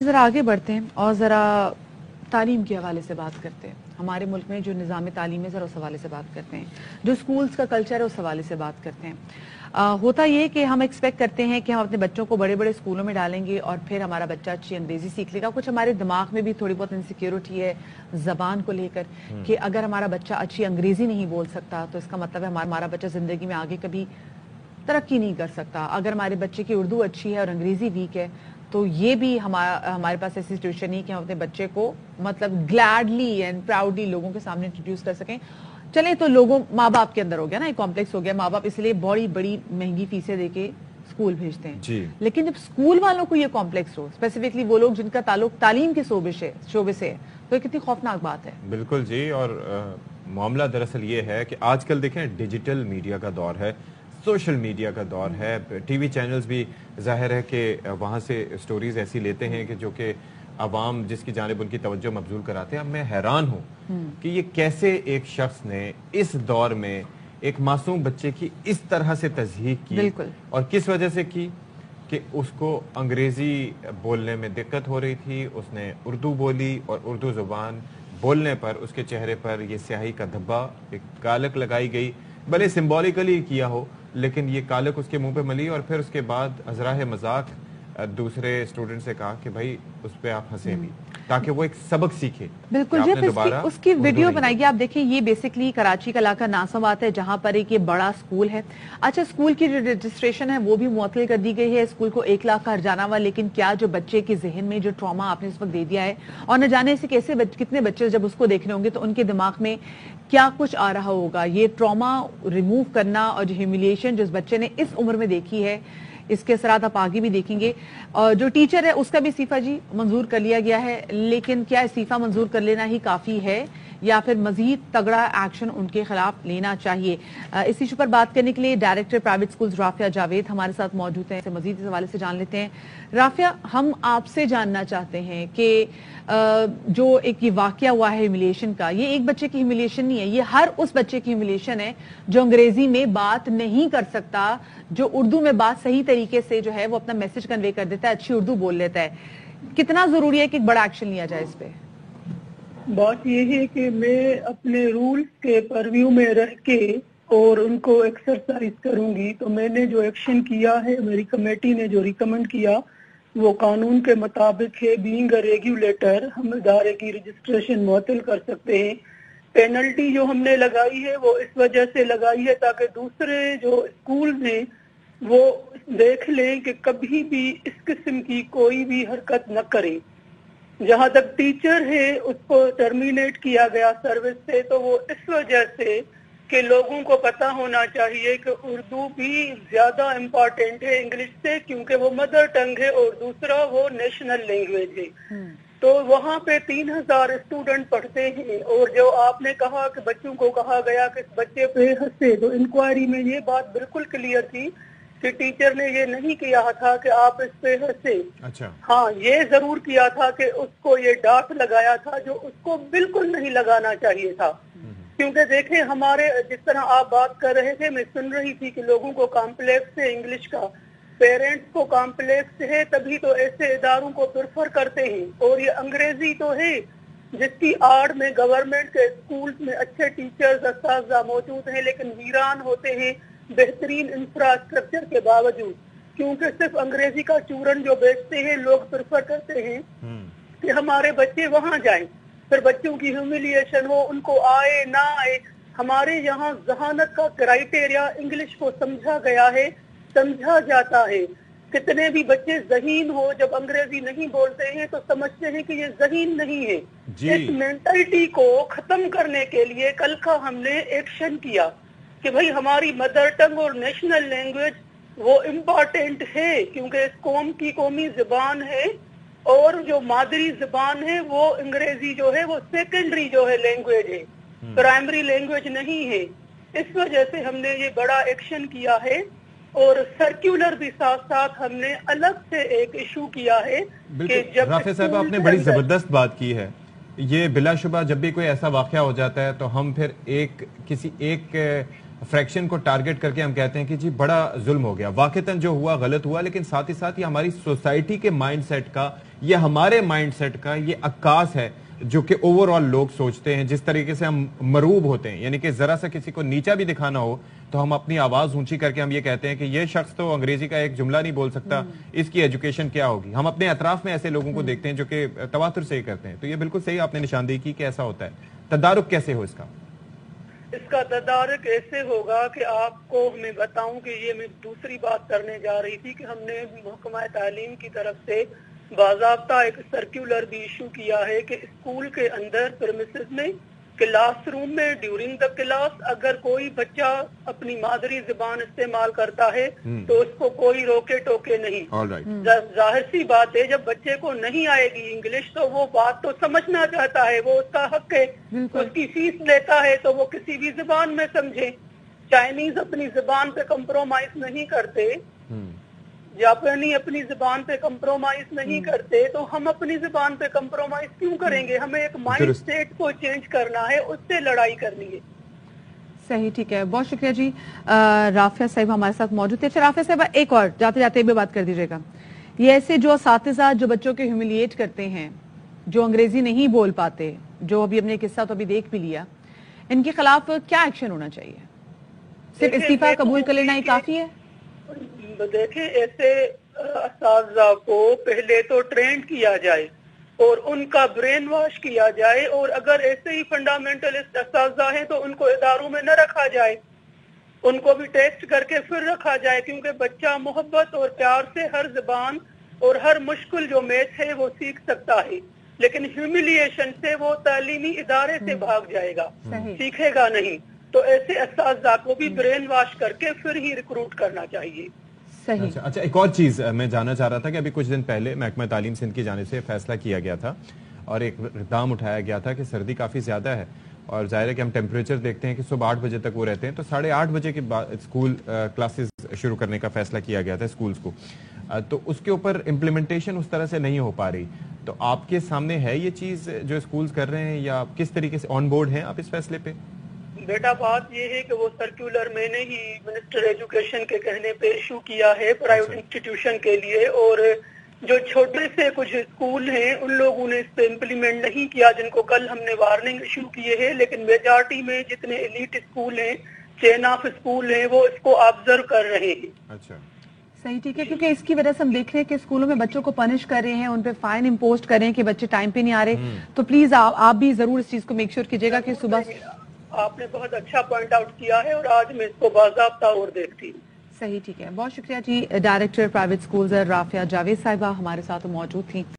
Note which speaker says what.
Speaker 1: ذرا آگے بڑھتے ہیں اور ذرا تعلیم کے حوالے سے بات کرتے ہیں. ہمارے ملک میں جو نظام تعلیم ہے ذرا اس حوالے سے بات کرتے ہیں, جو سکولز کا کلچر ہے اس حوالے سے بات کرتے ہیں. ہوتا یہ کہ ہم ایکسپیکٹ کرتے ہیں کہ ہم اپنے بچوں کو بڑے بڑے اسکولوں میں ڈالیں گے اور پھر ہمارا بچہ اچھی انگریزی سیکھ لے گا. کچھ ہمارے دماغ میں بھی تھوڑی بہت انسیکیورٹی ہے زبان کو لے کر کہ اگر ہمارا بچہ اچھی انگریزی نہیں بول سکتا تو اس کا مطلب ہے ہمارا بچہ زندگی میں آگے کبھی ترقی نہیں کر سکتا. اگر ہمارے بچے کی اردو اچھی ہے اور انگریزی ویک ہے تو یہ بھی ہمارے پاس ایسی سچویشن نہیں کہ ہم اپنے بچے کو مطلب گلیڈلی اینڈ پراؤڈلی لوگوں کے سامنے انٹروڈیوس کر سکیں. چلیں تو لوگوں ماں باپ کے اندر ہو گیا نا, ایک کمپلیکس ہو گیا, ماں باپ اس لیے بڑی بڑی مہنگی فیسیں دے کے اسکول بھیجتے ہیں
Speaker 2: جی.
Speaker 1: لیکن جب اسکول والوں کو یہ کمپلیکس ہو, اسپیسیفکلی وہ لوگ جن کا تعلق تعلیم کے شعبے سے ہے, تو یہ کتنی خوفناک بات ہے.
Speaker 2: بالکل جی. اور معاملہ دراصل یہ ہے کہ آج کل دیکھیں ڈیجیٹل میڈیا کا دور ہے, سوشل میڈیا کا دور ہے, ٹی وی چینلز بھی ظاہر ہے کہ وہاں سے سٹوریز ایسی لیتے ہیں کہ جو کہ عوام جس کی جانب ان کی توجہ مبذول کراتے ہیں. اب میں حیران ہوں کہ یہ کیسے ایک شخص نے اس دور میں ایک معصوم بچے کی اس طرح سے تضحیق کی, اور کس وجہ سے کی کہ اس کو انگریزی بولنے میں دقت ہو رہی تھی, اس نے اردو بولی اور اردو زبان بولنے پر اس کے چہرے پر یہ سیاہی کا دھبا, ایک کالک لگائی گئی, بھلے سمبولیکلی کیا ہو لیکن یہ کالک اس کے منہ پہ ملی, اور پھر اس کے بعد ازراہ مذاق دوسرے اسٹوڈنٹ سے کہا کہ بھائی اس پہ آپ ہنسیں بھی تاکہ وہ ایک سبق سیکھے.
Speaker 1: بالکل جی, اس کی ویڈیو بنائی گئی. آپ دیکھیں یہ بیسکلی کراچی کا علاقہ ناسمات ہے جہاں پر ایک یہ بڑا اسکول ہے. اچھا, اسکول کی جو رجسٹریشن ہے وہ بھی معطل کر دی گئی ہے, اسکول کو 1 لاکھ کا ہرجانہ ہوا, لیکن کیا جو بچے کے ذہن میں جو ٹراما آپ نے اس وقت دے دیا ہے, اور نہ جانے سے کتنے بچے جب اس کو دیکھ رہے ہوں گے تو ان کے دماغ میں کیا کچھ آ رہا ہوگا. یہ ٹراما ریموو کرنا اور جو ہیوملیشن جو اس بچے نے اس عمر میں دیکھی ہے, اس کے اثرات آپ آگے بھی دیکھیں گے. اور جو ٹیچر ہے اس کا بھی استعفیٰ جی منظور کر لیا گیا ہے, لیکن کیا استعفیٰ منظور کر لینا ہی کافی ہے یا پھر مزید تگڑا ایکشن ان کے خلاف لینا چاہیے؟ اس ایشو پر بات کرنے کے لیے director private schools Rafia Javed ہمارے ساتھ موجود ہیں. مزید اس حوالے سے جان لیتے ہیں. رافیہ, ہم آپ سے جاننا چاہتے ہیں کہ جو ایک یہ واقعہ ہوا ہے ہیوملیشن کا, یہ ایک بچے کی ہیوملیشن نہیں ہے, یہ ہر اس بچے کی ہیوملیشن ہے جو انگریزی میں بات نہیں کر سکتا, جو اردو میں بات صحیح طریقے سے جو ہے وہ اپنا میسج کنوے کر دیتا ہے, اچھی اردو بول لیتا ہے. کتنا ضروری ہے کہ ایک بڑا ایکشن لیا جائے اس پہ؟
Speaker 3: بات یہ ہے کہ میں اپنے رولز کے پرویو میں رہ کے اور ان کو ایکسرسائز کروں گی. تو میں نے جو ایکشن کیا ہے, میری کمیٹی نے جو ریکمنڈ کیا وہ قانون کے مطابق ہے. بینگ اے ریگولیٹر ہم ادارے کی رجسٹریشن معطل کر سکتے ہیں. پینلٹی جو ہم نے لگائی ہے وہ اس وجہ سے لگائی ہے تاکہ دوسرے جو اسکول ہیں وہ دیکھ لیں کہ کبھی بھی اس قسم کی کوئی بھی حرکت نہ کریں. جہاں تک ٹیچر ہے اس کو ٹرمینیٹ کیا گیا سروس سے, تو وہ اس وجہ سے کہ لوگوں کو پتا ہونا چاہیے کہ اردو بھی زیادہ امپورٹنٹ ہے انگلش سے, کیونکہ وہ مدر ٹنگ ہے اور دوسرا وہ نیشنل لینگویج ہے. تو وہاں پہ 3000 اسٹوڈنٹ پڑھتے ہیں, اور جو آپ نے کہا کہ بچوں کو کہا گیا کہ اس بچے پہ ہنسے, تو انکوائری میں یہ بات بالکل کلیئر تھی کہ ٹیچر نے یہ نہیں کیا تھا کہ آپ اس پہ ہنسے.
Speaker 2: اچھا.
Speaker 3: ہاں, یہ ضرور کیا تھا کہ اس کو یہ ڈانٹ لگایا تھا جو اس کو بالکل نہیں لگانا چاہیے تھا. کیونکہ دیکھیں ہمارے جس طرح آپ بات کر رہے تھے, میں سن رہی تھی کہ لوگوں کو کمپلیکس ہے انگلش کا, پیرنٹس کو کمپلیکس ہے, تبھی تو ایسے اداروں کو پریفر کرتے ہیں. اور یہ انگریزی تو ہے جس کی آڑ میں گورنمنٹ کے اسکولز میں اچھے ٹیچرز اساتذہ موجود ہیں, لیکن ویران ہوتے ہیں بہترین انفراسٹرکچر کے باوجود, کیونکہ صرف انگریزی کا چورن جو بیچتے ہیں لوگ پریفر کرتے ہیں کہ ہمارے بچے وہاں جائیں, پھر بچوں کی ہیوملیشن ہو, ان کو آئے نہ آئے. ہمارے یہاں ذہانت کا کرائیٹیریا انگلش کو سمجھا گیا ہے, سمجھا جاتا ہے. کتنے بھی بچے ذہین ہو جب انگریزی نہیں بولتے ہیں تو سمجھتے ہیں کہ یہ ذہین نہیں ہے. اس مینٹلٹی کو ختم کرنے کے لیے کل کا ہم نے ایکشن کیا کہ بھئی ہماری مدر ٹنگ اور نیشنل لینگویج وہ امپورٹنٹ ہے, کیونکہ اس قوم کی قومی زبان ہے, اور جو مادری زبان ہے وہ انگریزی جو ہے وہ سیکنڈری جو ہے لینگویج ہے, پرائمری لینگویج نہیں ہے. اس وجہ سے ہم نے یہ بڑا ایکشن کیا ہے, اور سرکیولر بھی ساتھ ساتھ ہم نے الگ سے ایک ایشو کیا ہے.
Speaker 2: رافیہ صاحب, آپ نے بڑی زبردست بات کی ہے. یہ بلا شبہ جب بھی کوئی ایسا واقعہ ہو جاتا ہے تو ہم پھر کسی ایک فریکشن کو ٹارگٹ کر کے ہم کہتے ہیں کہ جی بڑا ظلم ہو گیا. واقعتاً جو ہوا غلط ہوا, لیکن ساتھ ہی ساتھ یہ ہماری سوسائٹی کے مائنڈ سیٹ کا یہ ہمارے مائنڈ سیٹ کا یہ عکاس ہے جو کہ اوور آل لوگ سوچتے ہیں. جس طریقے سے ہم مروب ہوتے ہیں, یعنی کہ ذرا سا کسی کو نیچا بھی دکھانا ہو تو ہم اپنی آواز اونچی کر کے ہم یہ کہتے ہیں کہ یہ شخص تو انگریزی کا ایک جملہ نہیں بول سکتا, اس کی ایجوکیشن کیا ہوگی. ہم اپنے اطراف میں ایسے لوگوں کو دیکھتے ہیں جو کہ تواتر سے ہی کرتے ہیں. تو یہ بالکل صحیح آپ نے نشاندہی کی کہ ایسا ہوتا ہے. تدارک کیسے ہو
Speaker 3: اس کا تدارک ایسے ہوگا کہ آپ کو میں بتاؤں کہ یہ میں دوسری بات کرنے جا رہی تھی کہ ہم نے محکمہ تعلیم کی طرف سے باضابطہ ایک سرکولر بھی ایشو کیا ہے کہ اسکول کے اندر پریمیسز میں کلاس روم میں ڈیورنگ دا کلاس اگر کوئی بچہ اپنی مادری زبان استعمال کرتا ہے تو اس کو کوئی روکے ٹوکے نہیں. ظاہر سی بات ہے جب بچے کو نہیں آئے گی انگلش تو وہ بات تو سمجھنا چاہتا ہے, وہ اس کا حق ہے, اس کی فیس لیتا ہے تو وہ کسی بھی زبان میں سمجھے. چائنیز اپنی زبان پہ کمپرومائز نہیں کرتے, جاپانی اپنی زبان پہ کمپرومائز نہیں کرتے, تو ہم اپنی زبان پہ کمپرومائز کیوں کریں گے؟ ہمیں ایک مائنڈ سیٹ کو چینج کرنا ہے, اس سے لڑائی کرنی ہے.
Speaker 1: صحیح, ٹھیک ہے, بہت شکریہ جی. رافعہ صاحبہ ہمارے ساتھ موجود تھے. اچھا رافعہ صاحبہ, ایک اور جاتے جاتے بھی بات کر دیجیے گا, یہ ایسے جو اساتذہ جو بچوں کے ہیوملیٹ کرتے ہیں, جو انگریزی نہیں بول پاتے, جو ابھی ہم نے قصہ تو ابھی دیکھ بھی لیا, ان کے خلاف کیا ایکشن ہونا چاہیے؟ صرف استعفیٰ قبول کر لینا ہی کافی ہے؟
Speaker 3: دیکھیں ایسے اساتذہ کو پہلے تو ٹرینڈ کیا جائے اور ان کا برین واش کیا جائے, اور اگر ایسے ہی فنڈامنٹلسٹ اساتذہ ہیں تو ان کو اداروں میں نہ رکھا جائے, ان کو بھی ٹیسٹ کر کے پھر رکھا جائے, کیونکہ بچہ محبت اور پیار سے ہر زبان اور ہر مشکل جو میتھ ہے وہ سیکھ سکتا ہے, لیکن ہیوملیشن سے وہ تعلیمی ادارے سے بھاگ جائے گا, سیکھے گا نہیں. تو ایسے اساتذہ کو بھی برین واش کر کے پھر ہی ریکروٹ کرنا چاہیے.
Speaker 2: اچھا, ایک اور چیز میں جاننا چاہ رہا تھا کہ ابھی کچھ دن پہلے محکمہ تعلیم سندھ کی جانب سے فیصلہ کیا گیا تھا اور ایک اقدام اٹھایا گیا تھا کہ سردی کافی زیادہ ہے اور ظاہر ہے کہ ہم ٹیمپریچر دیکھتے ہیں کہ صبح 8 بجے تک وہ رہتے ہیں, تو 8:30 بجے کے بعد اسکول کلاسز شروع کرنے کا فیصلہ کیا گیا تھا اسکولز کو, تو اس کے اوپر امپلیمنٹیشن اس طرح سے نہیں ہو پا رہی. تو آپ کے سامنے ہے یہ چیز جو اسکولز کر رہے ہیں, یا کس طریقے سے آن بورڈ ہیں آپ اس فیصلے پہ؟
Speaker 3: بیٹا بات یہ ہے کہ وہ سرکولر میں نے ہی منسٹر ایجوکیشن کے کہنے پہ ایشو کیا ہے پرائیویٹ انسٹیٹیوشن کے لیے, اور جو چھوٹے سے کچھ اسکول ہیں ان لوگوں نے اس پہ امپلیمنٹ نہیں کیا, جن کو کل ہم نے وارننگ ایشو کیے ہیں, لیکن میجارٹی میں جتنے ایلیٹ اسکول ہیں, چین آف اسکول ہیں, وہ اس کو آبزرو کر رہے ہیں.
Speaker 2: اچھا
Speaker 1: صحیح, ٹھیک ہے, کیونکہ اس کی وجہ سے ہم دیکھ رہے ہیں کہ اسکولوں میں بچوں کو پنش کر رہے ہیں, ان پہ فائن امپوز کر رہے ہیں کہ بچے ٹائم پہ نہیں آ رہے. تو پلیز آپ بھی ضرور اس چیز کو میک شیور کیجیے گا کہ صبح.
Speaker 3: آپ نے بہت اچھا پوائنٹ آؤٹ کیا ہے اور آج میں اس کو باضابطہ اور دیکھتی ہوں.
Speaker 1: صحیح, ٹھیک ہے, بہت شکریہ جی. ڈائریکٹر پرائیویٹ اسکولز رافعہ جاوید صاحبہ ہمارے ساتھ موجود تھیں.